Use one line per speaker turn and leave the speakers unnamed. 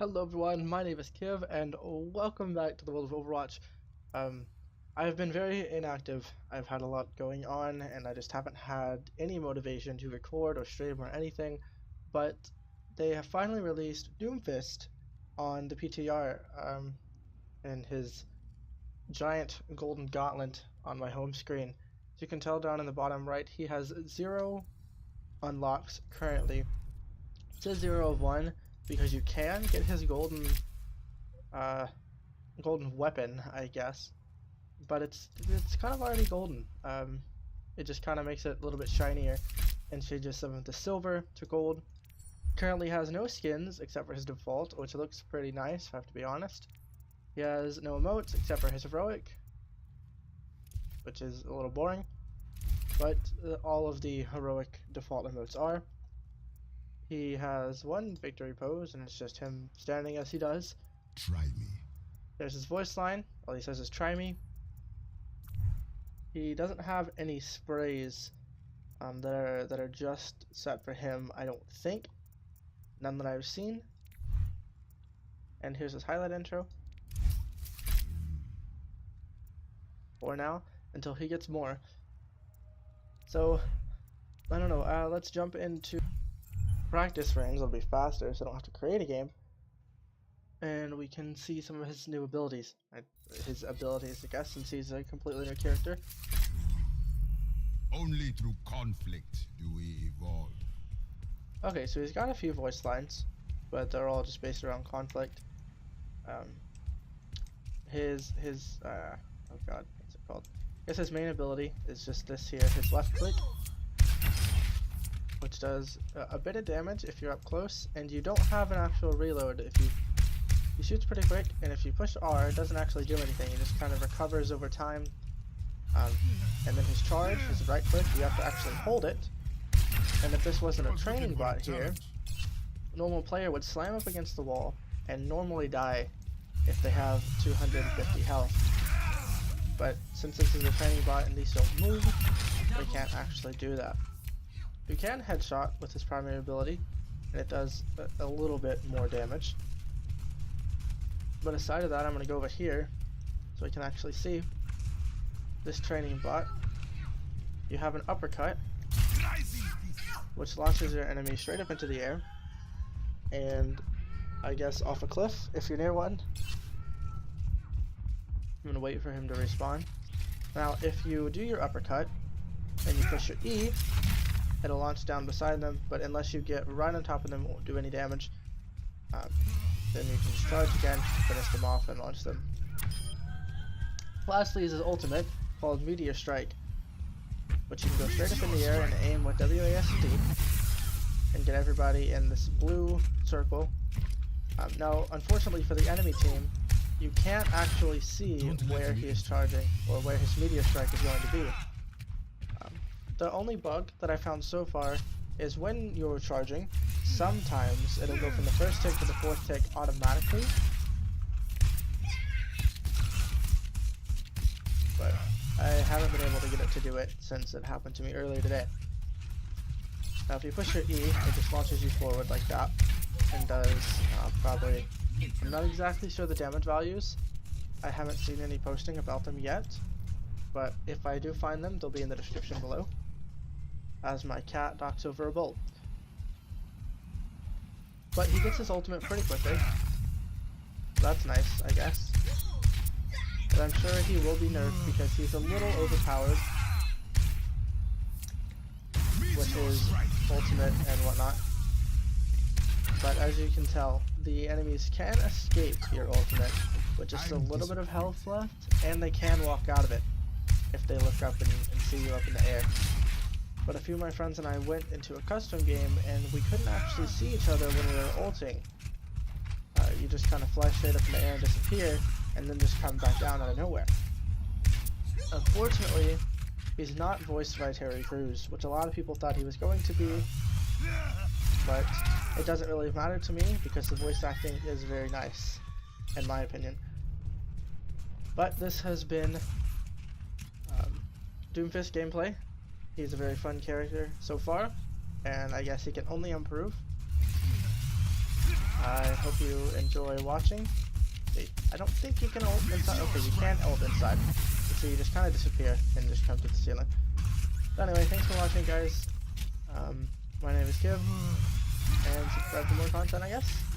Hello everyone, my name is Kiv and welcome back to the world of Overwatch. I've been very inactive. I've had a lot going on and I just haven't had any motivation to record or stream or anything, but they have finally released DOOMFIST on the PTR in his giant golden gauntlet on my home screen. As you can tell down in the bottom right, he has 0 unlocks currently. It says 0 of 1 because you can get his golden weapon, I guess, but it's kind of already golden. It just kind of makes it a little bit shinier and changes some of the silver to gold. Currently has no skins except for his default, which looks pretty nice, if I have to be honest. He has no emotes except for his heroic, which is a little boring, but all of the heroic default emotes are. He has one victory pose, and it's just him standing as he does.
Try me.
There's his voice line. All he says is "try me." He doesn't have any sprays that are just set for him, I don't think. None that I've seen. And here's his highlight intro. For now, until he gets more. So, I don't know. Let's jump into practice frames. It'll be faster, so I don't have to create a game. And we can see some of his new abilities. His abilities, I guess, since he's a completely new character.
Only through conflict do we evolve.
Okay, so he's got a few voice lines, but they're all just based around conflict. Oh god, what's it called? I guess his main ability is just this here, his left click, which does a bit of damage if you're up close, and you don't have an actual reload. If he shoots pretty quick, and if you push R, it doesn't actually do anything. It just kind of recovers over time. And then his charge, his right click, you have to actually hold it. And if this wasn't a training bot here, a normal player would slam up against the wall and normally die if they have 250 health. But since this is a training bot and these don't move, we can't actually do that. You can headshot with his primary ability, and it does a little bit more damage. But aside of that, I'm going to go over here so we can actually see this training bot. You have an uppercut, which launches your enemy straight up into the air, and I guess off a cliff if you're near one. I'm going to wait for him to respawn. Now if you do your uppercut and you push your E, it'll launch down beside them, but unless you get right on top of them, it won't do any damage. Then you can just charge again, finish them off, and launch them. Lastly is his ultimate, called Meteor Strike, which you can go straight up in the air and aim with WASD and get everybody in this blue circle. Now, unfortunately for the enemy team, you can't actually see where he is charging or where his Meteor Strike is going to be. The only bug that I found so far is when you're charging, sometimes it'll go from the first tick to the fourth tick automatically. But I haven't been able to get it to do it since it happened to me earlier today. Now if you push your E, it just launches you forward like that, and does probably, I'm not exactly sure the damage values. I haven't seen any posting about them yet, but if I do find them, they'll be in the description below, as my cat knocks over a bowl. But he gets his ultimate pretty quickly. That's nice, I guess. But I'm sure he will be nerfed because he's a little overpowered with his ultimate and whatnot. But as you can tell, the enemies can escape your ultimate with just a little bit of health left, and they can walk out of it if they look up and see you up in the air. But a few of my friends and I went into a custom game and we couldn't actually see each other when we were ulting. You just kind of fly straight up in the air and disappear, and then just come back down out of nowhere. Unfortunately, he's not voiced by Terry Crews, which a lot of people thought he was going to be, but it doesn't really matter to me because the voice acting is very nice, in my opinion. But this has been DOOMFIST gameplay. He's a very fun character so far, and I guess he can only improve. I hope you enjoy watching. I don't think you can ult inside. Okay, you can ult inside. So you just kind of disappear and just come to the ceiling. But anyway, thanks for watching, guys. My name is Kiv, and subscribe for more content, I guess.